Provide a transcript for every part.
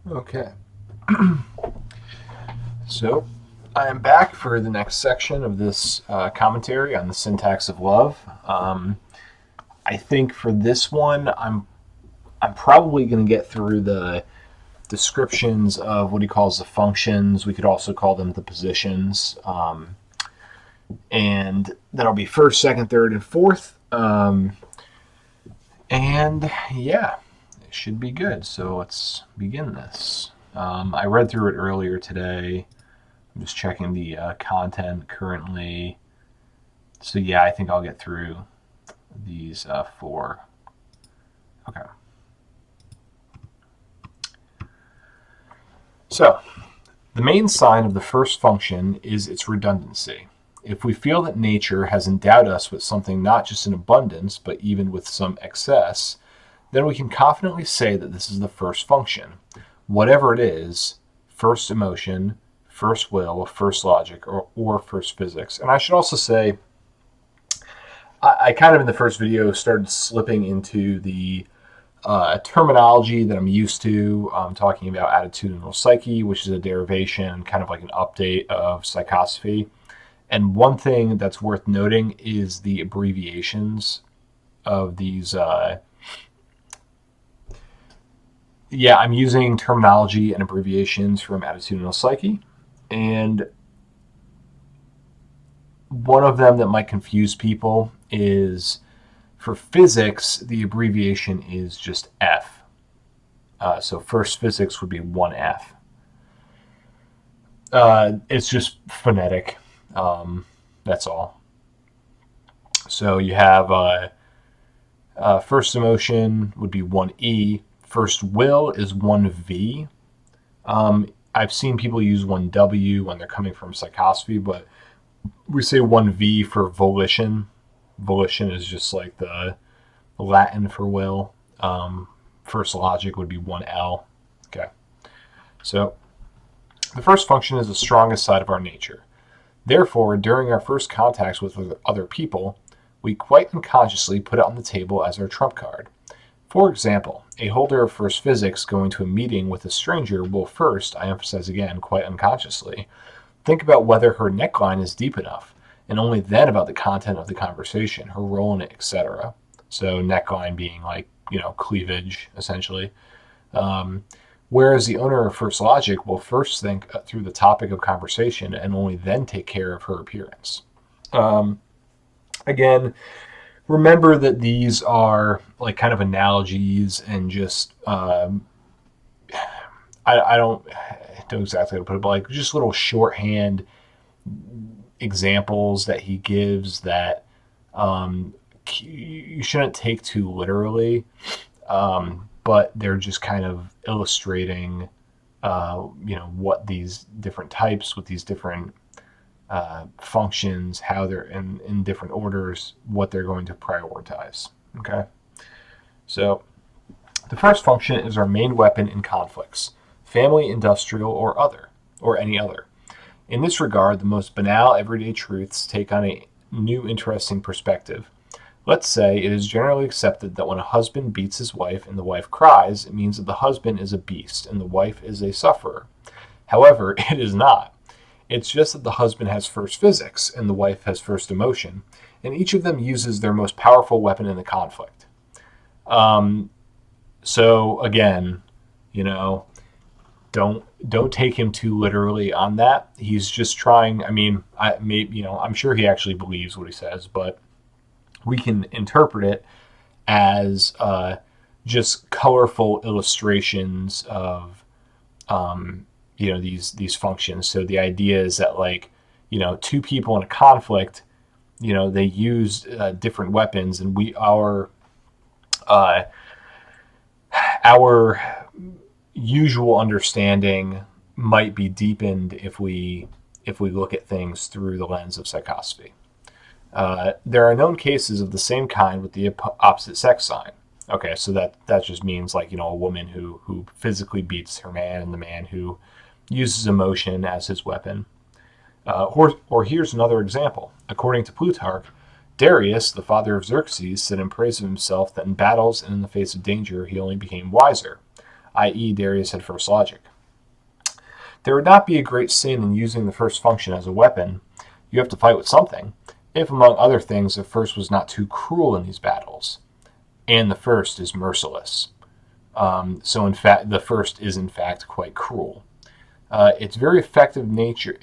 Okay, so I am back for the next section of this commentary on the syntax of love. I think for this one, I'm probably going to get through the descriptions of what he calls the functions. We could also call them the positions, and that'll be first, second, third, and fourth. And yeah, it should be good. So let's begin this. I read through it earlier today. I'm just checking the content currently. So yeah, I think I'll get through these four. Okay. So the main sign of the first function is its redundancy. If we feel that nature has endowed us with something not just in abundance, but even with some excess, then we can confidently say that this is the first function. Whatever it is, first emotion, first will, first logic, or first physics. And I should also say, I kind of in the first video started slipping into the terminology that I'm used to, talking about attitudinal psyche, which is a derivation, kind of like an update of psychosophy. And one thing that's worth noting is the abbreviations of these. I'm using terminology and abbreviations from attitudinal psyche. And one of them that might confuse people is for physics, the abbreviation is just F. So first physics would be 1F. It's just phonetic. That's all. So you have first emotion would be 1E. First will is 1V. I've seen people use 1W when they're coming from psychosophy, but we say 1V for volition. Volition is just like the Latin for will. First logic would be 1L. Okay. So the first function is the strongest side of our nature. Therefore, during our first contacts with other people, we quite unconsciously put it on the table as our trump card. For example, a holder of first physics going to a meeting with a stranger will first, I emphasize again, quite unconsciously, think about whether her neckline is deep enough, and only then about the content of the conversation, her role in it, etc. So neckline being like, cleavage, essentially. Whereas the owner of First Logic will first think through the topic of conversation and only then take care of her appearance. Again, remember that these are like kind of analogies and just I don't know exactly how to put it, but like just little shorthand examples that he gives that you shouldn't take too literally, but they're just kind of illustrating, what these different types with these different functions, how they're in different orders, what they're going to prioritize. Okay, so the first function is our main weapon in conflicts: family, industrial, or any other. In this regard, the most banal everyday truths take on a new interesting perspective. Let's say it is generally accepted that when a husband beats his wife and the wife cries, it means that the husband is a beast and the wife is a sufferer. However, it is not. It's just that the husband has first physics and the wife has first emotion, and each of them uses their most powerful weapon in the conflict. So again, you know, don't take him too literally on that. He's just trying. I mean, I'm sure he actually believes what he says, but we can interpret it as just colorful illustrations of these functions. So the idea is that like two people in a conflict, they use different weapons, and uh, our usual understanding might be deepened if we look at things through the lens of psychosophy. There are known cases of the same kind with the opposite sex sign. Okay, so that just means like a woman who physically beats her man, and the man who uses emotion as his weapon. Or here's another example. According to Plutarch, Darius, the father of Xerxes, said in praise of himself that in battles and in the face of danger he only became wiser. i.e. Darius had first logic. There would not be a great sin in using the first function as a weapon. You have to fight with something, if among other things the first was not too cruel in these battles. And the first is merciless. So in fact, the first is in fact quite cruel. Its very effective nature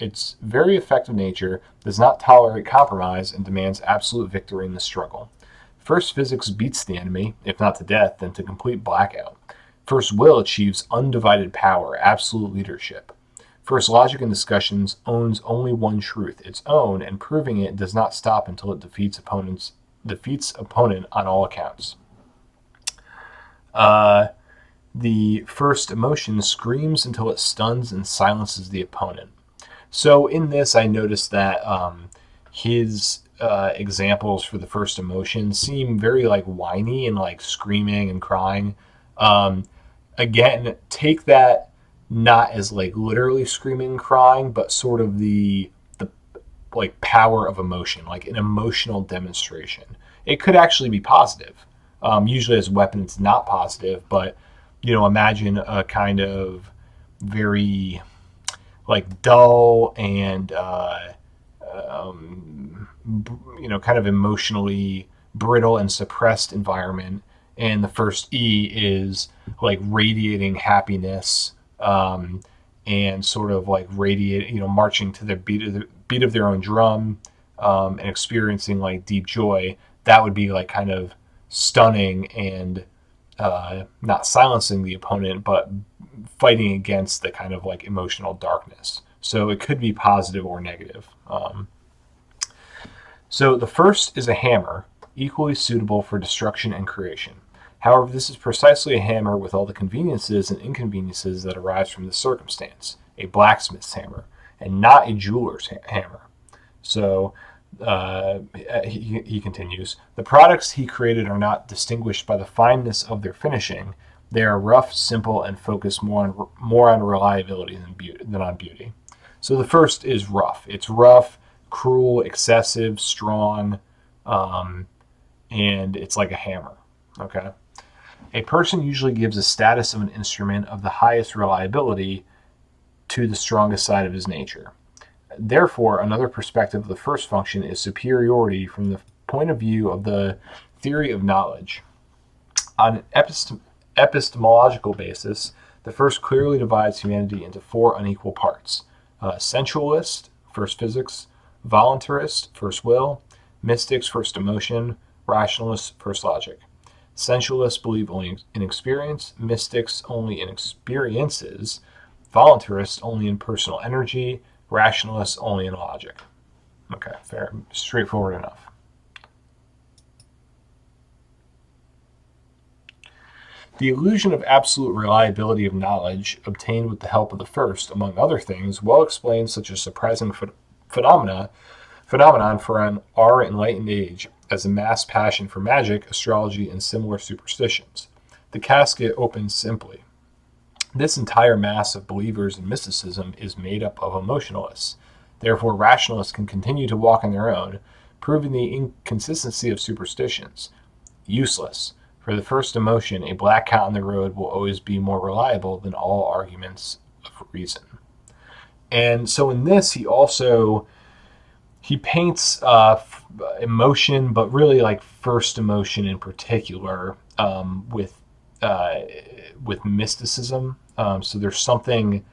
does not tolerate compromise and demands absolute victory in the struggle. First physics beats the enemy, if not to death, then to complete blackout. First will achieves undivided power, absolute leadership. First logic in discussions owns only one truth, its own, and proving it does not stop until it defeats opponent on all accounts. The first emotion screams until it stuns and silences the opponent. So in this, I noticed that his examples for the first emotion seem very like whiny and like screaming and crying. Again, take that not as like literally screaming and crying, but sort of the like power of emotion, like an emotional demonstration. It could actually be positive. Usually as a weapon, it's not positive, but imagine a kind of very like dull and kind of emotionally brittle and suppressed environment, and the first E is like radiating happiness, and sort of like radiating, marching to the beat of their own drum, and experiencing like deep joy. That would be like kind of stunning and not silencing the opponent, but fighting against the kind of like emotional darkness. So it could be positive or negative. So the first is a hammer, equally suitable for destruction and creation. However, this is precisely a hammer with all the conveniences and inconveniences that arise from this circumstance, a blacksmith's hammer, and not a jeweler's hammer. So he continues, the products he created are not distinguished by the fineness of their finishing. They are rough, simple, and focus more on reliability than on beauty. So the first is rough. It's rough, cruel, excessive, strong, and it's like a hammer. Okay. A person usually gives a status of an instrument of the highest reliability to the strongest side of his nature. Therefore, another perspective of the first function is superiority from the point of view of the theory of knowledge. On an epistemological basis, the first clearly divides humanity into four unequal parts. Sensualist, first physics; voluntarist, first will; mystics, first emotion; rationalists, first logic. Sensualists believe only in experience, mystics only in experiences, voluntarists only in personal energy, rationalists only in logic. Okay, fair, straightforward enough. The illusion of absolute reliability of knowledge obtained with the help of the first, among other things, well explains such a surprising phenomenon for our enlightened age as a mass passion for magic, astrology, and similar superstitions. The casket opens simply. This entire mass of believers in mysticism is made up of emotionalists. Therefore, rationalists can continue to walk on their own, proving the inconsistency of superstitions. Useless. For the first emotion, a black cat on the road will always be more reliable than all arguments of reason. And so in this, he paints emotion, but really like first emotion in particular, with mysticism. So there's something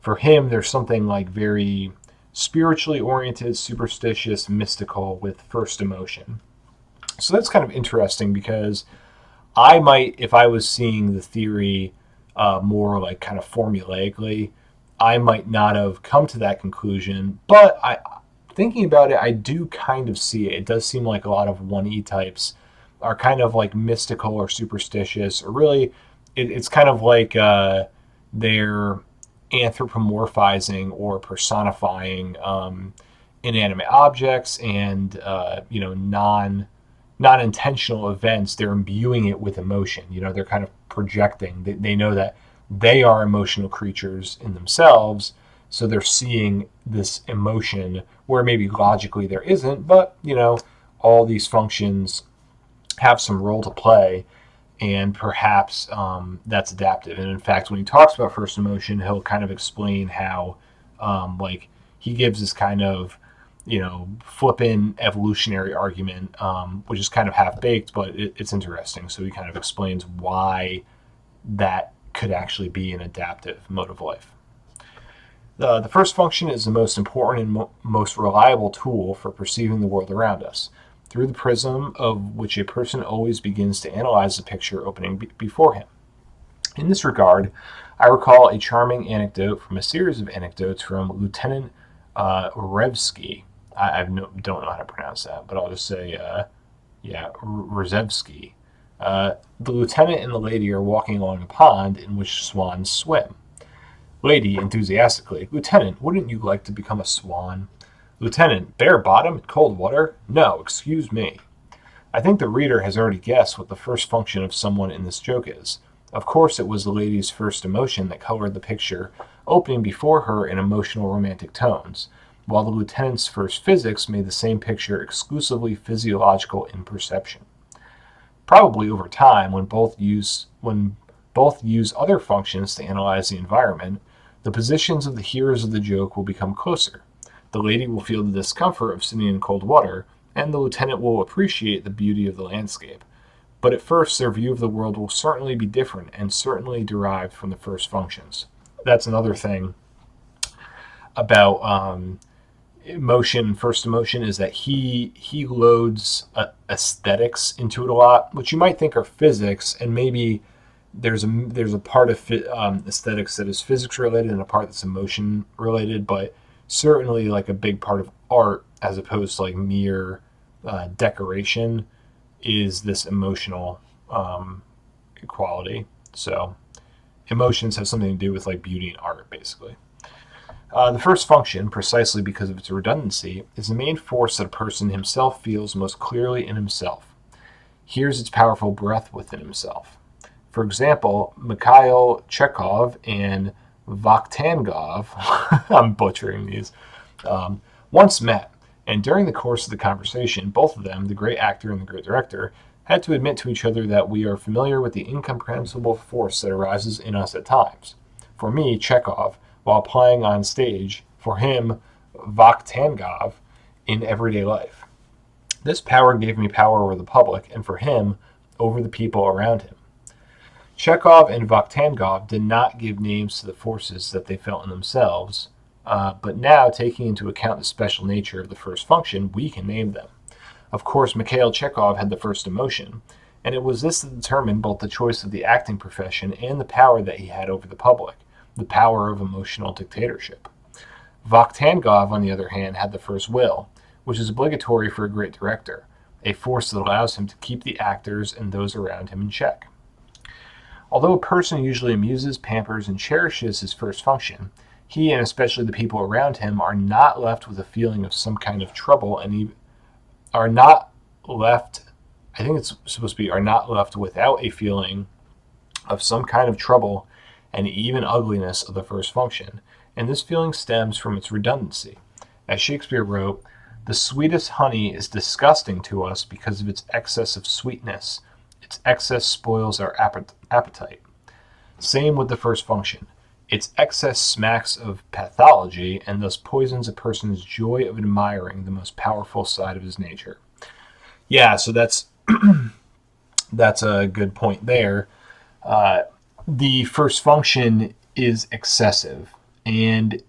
like very spiritually oriented, superstitious, mystical with first emotion. So that's kind of interesting because I might, if I was seeing the theory more like kind of formulaically, I might not have come to that conclusion, but thinking about it, I do kind of see it. It does seem like a lot of 1E types are kind of like mystical or superstitious, or really it's kind of like they're anthropomorphizing or personifying inanimate objects and non-intentional events. They're imbuing it with emotion. They're kind of projecting. They know that they are emotional creatures in themselves, so they're seeing this emotion where maybe logically there isn't, but all these functions have some role to play. and perhaps that's adaptive. And in fact, when he talks about first emotion, he'll kind of explain how, like, he gives this kind of, flippant evolutionary argument, which is kind of half baked, but it's interesting. So he kind of explains why that could actually be an adaptive mode of life. The first function is the most important and most reliable tool for perceiving the world around us, through the prism of which a person always begins to analyze the picture opening before him. In this regard, I recall a charming anecdote from a series of anecdotes from Lieutenant Revsky. Don't know how to pronounce that, but I'll just say, Rzewski. The lieutenant and the lady are walking along a pond in which swans swim. Lady, enthusiastically, Lieutenant, wouldn't you like to become a swan? Lieutenant, bare bottom in cold water? No, excuse me. I think the reader has already guessed what the first function of someone in this joke is. Of course, it was the lady's first emotion that colored the picture, opening before her in emotional romantic tones, while the lieutenant's first physics made the same picture exclusively physiological in perception. Probably over time, when both use other functions to analyze the environment, the positions of the hearers of the joke will become closer. The lady will feel the discomfort of sitting in cold water, and the lieutenant will appreciate the beauty of the landscape. But at first, their view of the world will certainly be different and certainly derived from the first functions. That's another thing about first emotion, is that he loads aesthetics into it a lot, which you might think are physics, and maybe there's a part of aesthetics that is physics related and a part that's emotion related, but certainly like a big part of art, as opposed to like mere decoration, is this emotional quality. So emotions have something to do with like beauty and art, basically. The first function, precisely because of its redundancy, is the main force that a person himself feels most clearly in himself. Here's its powerful breath within himself. For example, Mikhail Chekhov and Vakhtangov, I'm butchering these, once met, and during the course of the conversation, both of them, the great actor and the great director, had to admit to each other that we are familiar with the incomprehensible force that arises in us at times. For me, Chekhov, while playing on stage; for him, Vakhtangov, in everyday life. This power gave me power over the public, and for him, over the people around him. Chekhov and Vakhtangov did not give names to the forces that they felt in themselves, but now, taking into account the special nature of the first function, we can name them. Of course, Mikhail Chekhov had the first emotion, and it was this that determined both the choice of the acting profession and the power that he had over the public, the power of emotional dictatorship. Vakhtangov, on the other hand, had the first will, which is obligatory for a great director, a force that allows him to keep the actors and those around him in check. Although a person usually amuses, pampers, and cherishes his first function, he, and especially the people around him, are not left with a feeling of some kind of trouble, and are not left, I think it's supposed to be, are not left without a feeling of some kind of trouble and even ugliness of the first function, and this feeling stems from its redundancy. As Shakespeare wrote, "The sweetest honey is disgusting to us because of its excess of sweetness. Its excess spoils our appetite." Same with the first function. Its excess smacks of pathology and thus poisons a person's joy of admiring the most powerful side of his nature. Yeah, so that's a good point there. The first function is excessive, and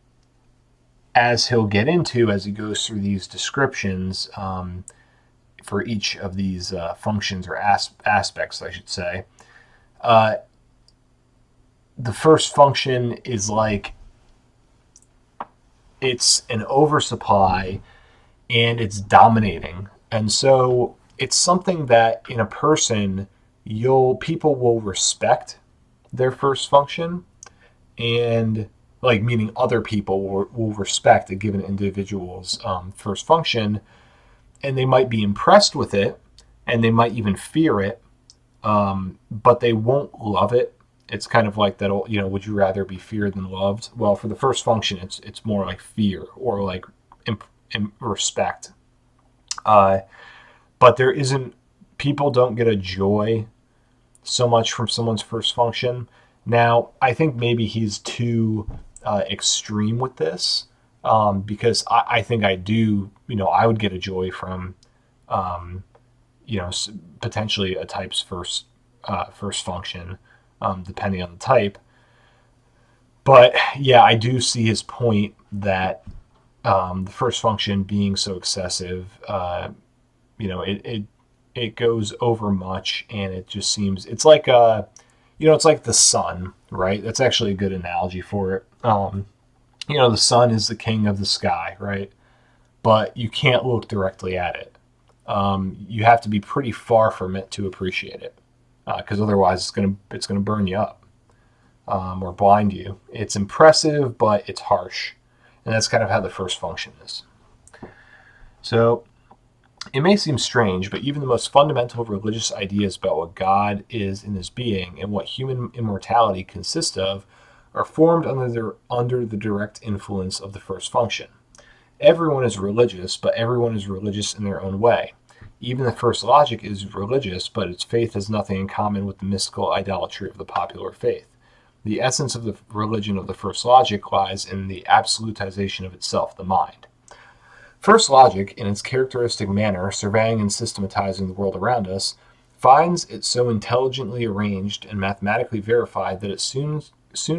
as he'll get into as he goes through these descriptions for each of these functions or aspects, I should say, the first function is like it's an oversupply and it's dominating, and so it's something that in a person people will respect their first function, and like meaning other people will respect a given individual's first function, and they might be impressed with it, and they might even fear it, but they won't love it. It's kind of like that old, would you rather be feared than loved? Well, for the first function, it's more like fear or like respect. But people don't get a joy so much from someone's first function. Now, I think maybe he's too extreme with this, because I think I do, I would get a joy from, um, potentially a type's first function, depending on the type. But yeah, I do see his point that the first function being so excessive, it goes over much, and it just seems it's like the sun, right? That's actually a good analogy for it. The sun is the king of the sky, right? But you can't look directly at it. You have to be pretty far from it to appreciate it, because otherwise it's gonna burn you up, or blind you. It's impressive, but it's harsh, and that's kind of how the first function is. So it may seem strange, but even the most fundamental religious ideas about what God is in his being and what human immortality consists of are formed under the direct influence of the first function. Everyone is religious, but everyone is religious in their own way. Even the first logic is religious, but its faith has nothing in common with the mystical idolatry of the popular faith. The essence of the religion of the first logic lies in the absolutization of itself, the mind. First logic, in its characteristic manner, surveying and systematizing the world around us, finds it so intelligently arranged and mathematically verified that it soon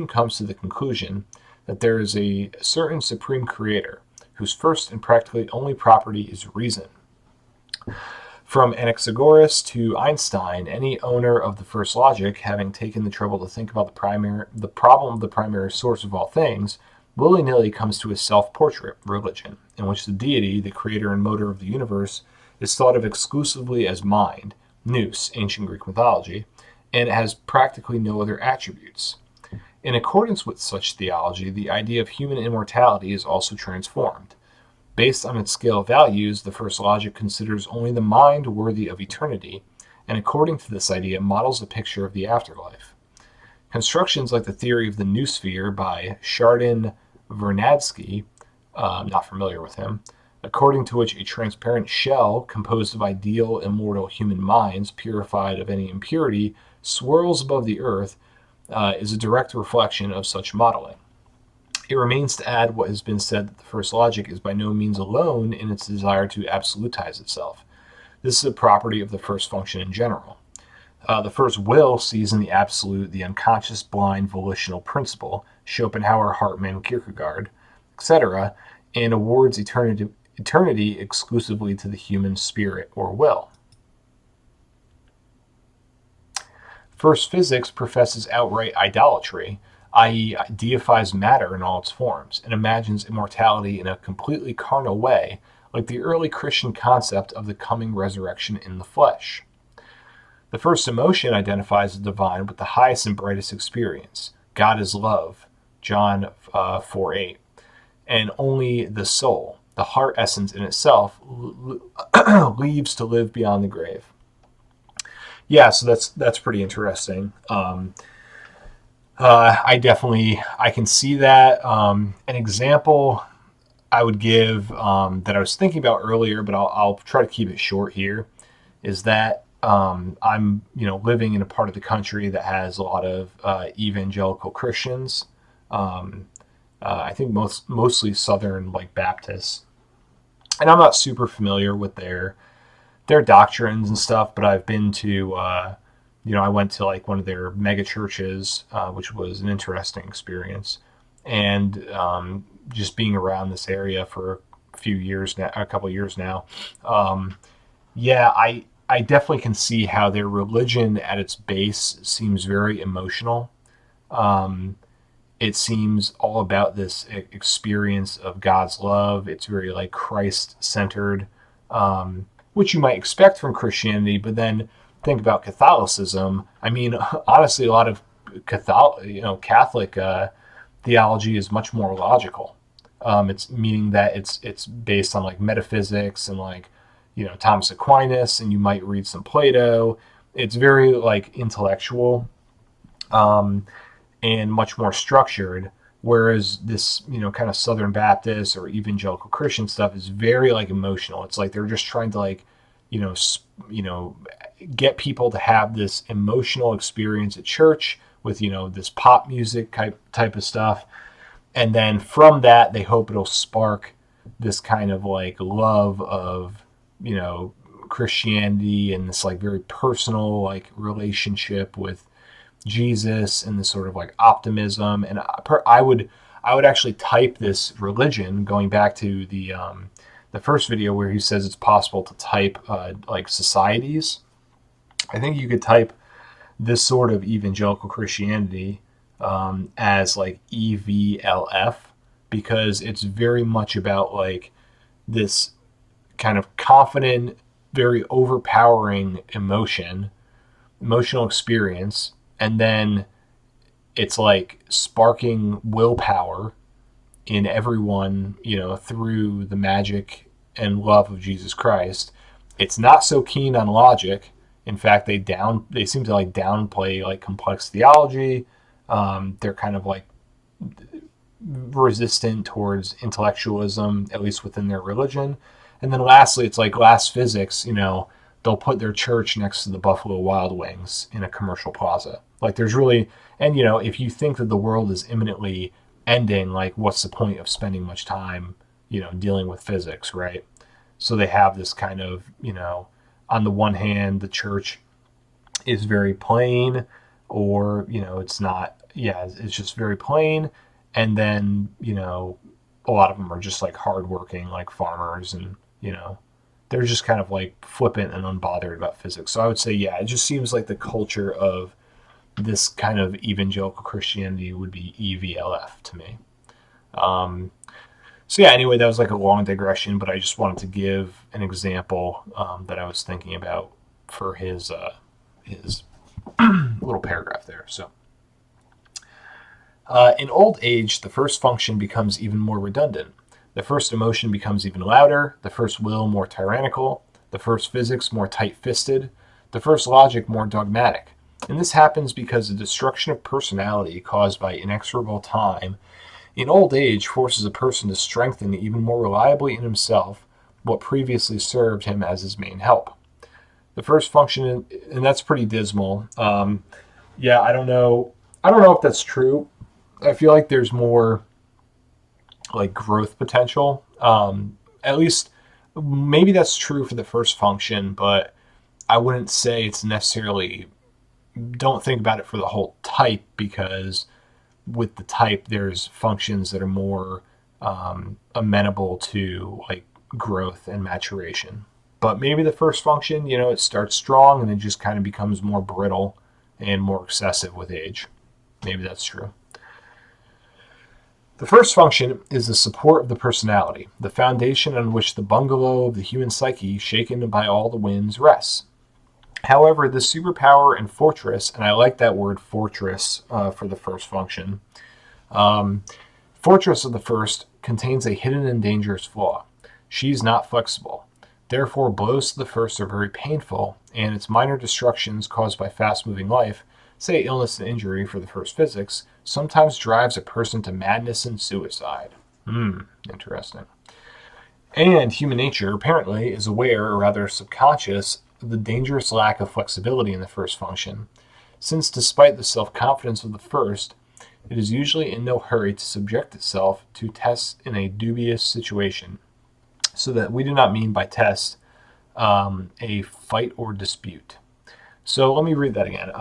comes to the conclusion that there is a certain supreme creator, whose first and practically only property is reason. From Anaxagoras to Einstein, any owner of the first logic, having taken the trouble to think about the problem of the primary source of all things, willy-nilly comes to a self-portrait religion, in which the deity, the creator and motor of the universe, is thought of exclusively as mind, nous, ancient Greek mythology, and it has practically no other attributes. In accordance with such theology, the idea of human immortality is also transformed. Based on its scale of values, the first logic considers only the mind worthy of eternity, and according to this idea, models a picture of the afterlife. Constructions like the theory of the noosphere by Chardin Vernadsky, not familiar with him, according to which a transparent shell composed of ideal immortal human minds, purified of any impurity, swirls above the earth, is a direct reflection of such modeling. It remains to add what has been said, that the first logic is by no means alone in its desire to absolutize itself. This is a property of the first function in general. The first will sees in the absolute the unconscious, blind, volitional principle, Schopenhauer, Hartmann, Kierkegaard, etc., and awards eternity exclusively to the human spirit or will. First physics professes outright idolatry, i.e., deifies matter in all its forms, and imagines immortality in a completely carnal way, like the early Christian concept of the coming resurrection in the flesh. The first emotion identifies the divine with the highest and brightest experience. God is love, John 4:8, and only the soul, the heart essence in itself, leaves to live beyond the grave. Yeah, so that's pretty interesting. I can see that. An example I would give, that I was thinking about earlier, but I'll try to keep it short here, is that I'm living in a part of the country that has a lot of evangelical Christians. I think mostly Southern, like, Baptists, and I'm not super familiar with their doctrines and stuff, but I've been to I went to, like, one of their mega churches, which was an interesting experience, and just being around this area for a couple of years now. Yeah, I definitely can see how their religion at its base seems very emotional. It seems all about this experience of God's love. It's very, like, Christ centered, which you might expect from Christianity, but then think about Catholicism. I mean, honestly, a lot of Catholic theology is much more logical. It's meaning that it's based on, like, metaphysics and, like, Thomas Aquinas, and you might read some Plato. It's very, like, intellectual, and much more structured. Whereas this, kind of Southern Baptist or evangelical Christian stuff is very, like, emotional. It's like they're just trying to, like, you know, get people to have this emotional experience at church with, this pop music type of stuff. And then from that, they hope it'll spark this kind of like love of, you know, Christianity and this like very personal like relationship with Jesus and this sort of like optimism. And I would actually type this religion, going back to the first video where he says it's possible to type like societies. I think you could type this sort of evangelical Christianity as like EVLF, because it's very much about like this kind of confident, very overpowering emotional experience, and then it's like sparking willpower in everyone, through the magic and love of Jesus Christ. It's not so keen on logic. In fact, they seem to like downplay like complex theology. They're kind of like resistant towards intellectualism, at least within their religion. And then lastly, it's like glass physics. They'll put their church next to the Buffalo Wild Wings in a commercial plaza. Like there's really, and if you think that the world is imminently ending, like what's the point of spending much time, dealing with physics, right? So they have this kind of, on the one hand, the church is very plain, or, it's not, it's just very plain. And then, a lot of them are just like hardworking, like farmers, and, they're just kind of like flippant and unbothered about physics. So I would say, it just seems like the culture of this kind of evangelical Christianity would be EVLF to me. Anyway, that was like a long digression, but I just wanted to give an example that I was thinking about for his little paragraph there. So, in old age, the first function becomes even more redundant. The first emotion becomes even louder, the first will more tyrannical, the first physics more tight-fisted, the first logic more dogmatic. And this happens because the destruction of personality caused by inexorable time in old age forces a person to strengthen even more reliably in himself what previously served him as his main help. The first function, and that's pretty dismal. I don't know. I don't know if that's true. I feel like there's more like growth potential. At least maybe that's true for the first function, but I wouldn't say it's necessarily. Don't think about it for the whole type, because with the type there's functions that are more amenable to like growth and maturation. But maybe the first function, it starts strong and it just kind of becomes more brittle and more excessive with age. Maybe that's true. The first function is the support of the personality, the foundation on which the bungalow of the human psyche, shaken by all the winds, rests. However, the superpower and fortress, and I like that word fortress for the first function, fortress of the first contains a hidden and dangerous flaw. She's not flexible. Therefore, blows to the first are very painful, and its minor destructions caused by fast-moving life, say illness and injury for the first physics, sometimes drives a person to madness and suicide. Interesting. And human nature, apparently, is aware, or rather subconscious, of the dangerous lack of flexibility in the first function, since despite the self-confidence of the first, it is usually in no hurry to subject itself to tests in a dubious situation, so that we do not mean by test a fight or dispute. So let me read that again.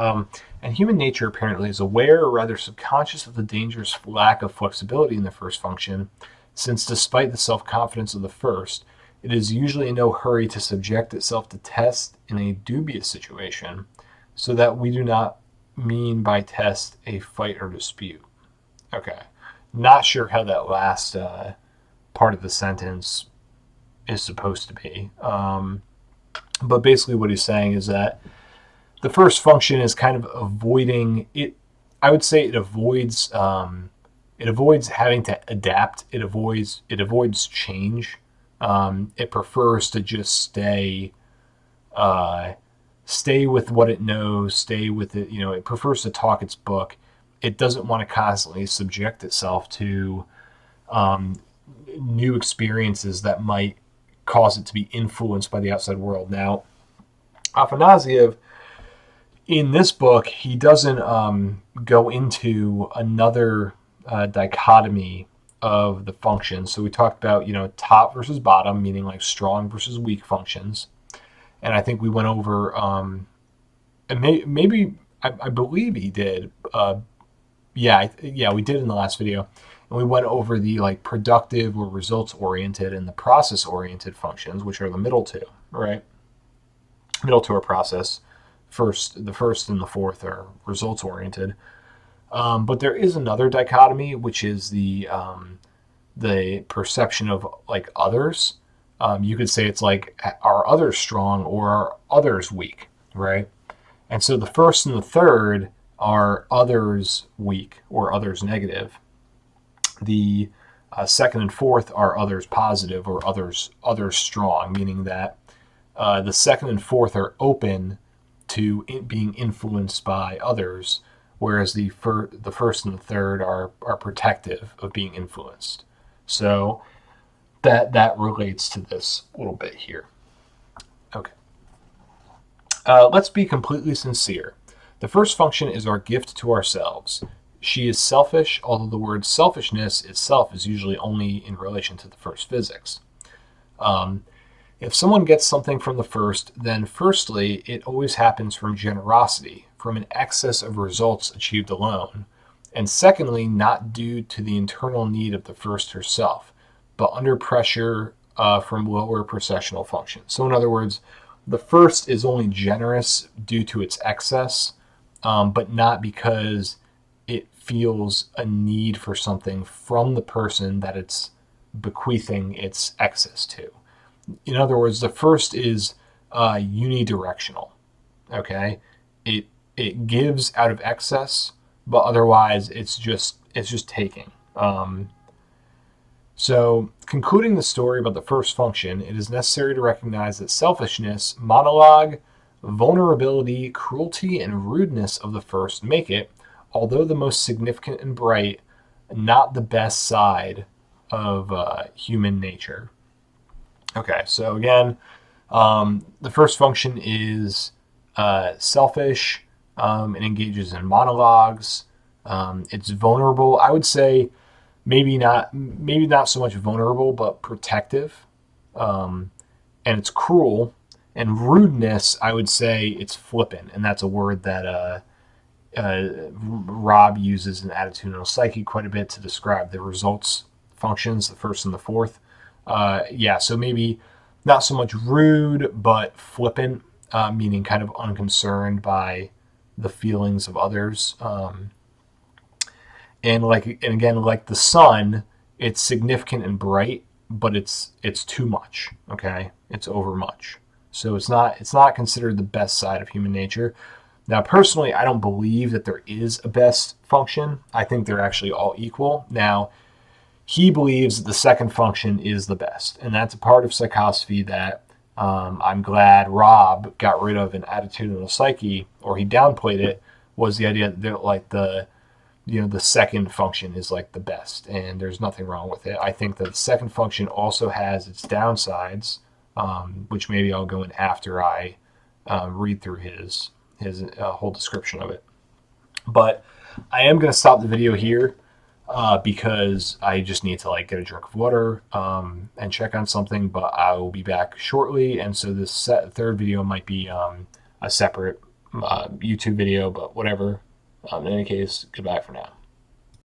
And human nature apparently is aware, or rather subconscious, of the dangerous lack of flexibility in the first function, since despite the self-confidence of the first, it is usually in no hurry to subject itself to test in a dubious situation, so that we do not mean by test a fight or dispute. Okay. Not sure how that last part of the sentence is supposed to be. But basically what he's saying is that the first function is kind of avoiding it. I would say it avoids having to adapt. It avoids change. It prefers to just stay with what it knows, stay with it. It prefers to talk its book. It doesn't want to constantly subject itself to new experiences that might cause it to be influenced by the outside world. Now, Afanasieff, in this book, he doesn't go into another dichotomy of the functions. So we talked about, top versus bottom, meaning like strong versus weak functions. And I think we went over, and maybe I believe he did. Yeah, we did in the last video. And we went over the like productive or results oriented and the process oriented functions, which are the middle two, right? Middle two are process. The first and the fourth are results oriented. But there is another dichotomy, which is the perception of like others. You could say it's like, are others strong or are others weak, right? And so the first and the third are others weak or others negative. The second and fourth are others positive or others strong, meaning that the second and fourth are open to being influenced by others, whereas the first and the third are protective of being influenced. So that relates to this a little bit here. Okay. Let's be completely sincere. The first function is our gift to ourselves. She is selfish, although the word selfishness itself is usually only in relation to the first physics. If someone gets something from the first, then firstly, it always happens from generosity, from an excess of results achieved alone, and secondly, not due to the internal need of the first herself, but under pressure from lower processional functions. So in other words, the first is only generous due to its excess, but not because it feels a need for something from the person that it's bequeathing its excess to. In other words, the first is unidirectional. Okay, it gives out of excess, but otherwise it's just taking. So, concluding the story about the first function, it is necessary to recognize that selfishness, monologue, vulnerability, cruelty, and rudeness of the first make it, although the most significant and bright, not the best side of human nature. Okay, so again, the first function is selfish. It engages in monologues. It's vulnerable. I would say maybe not so much vulnerable, but protective. And it's cruel. And rudeness, I would say it's flippant, and that's a word that Rob uses in Attitudinal Psyche quite a bit to describe the results functions, the first and the fourth. So maybe not so much rude, but flippant, meaning kind of unconcerned by the feelings of others. And again, like the sun, it's significant and bright, but it's too much. Okay, it's overmuch. So it's not considered the best side of human nature. Now, personally, I don't believe that there is a best function. I think they're actually all equal. Now, he believes that the second function is the best, and that's a part of psychosophy that I'm glad Rob got rid of in Attitudinal Psyche, or he downplayed it, was the idea that like the second function is like the best, and there's nothing wrong with it. I think that the second function also has its downsides, which maybe I'll go in after I read through his whole description of it. But I am going to stop the video here because I just need to like get a drink of water and check on something. But I will be back shortly, and so this third video might be a separate YouTube video, but whatever. In any case, goodbye for now.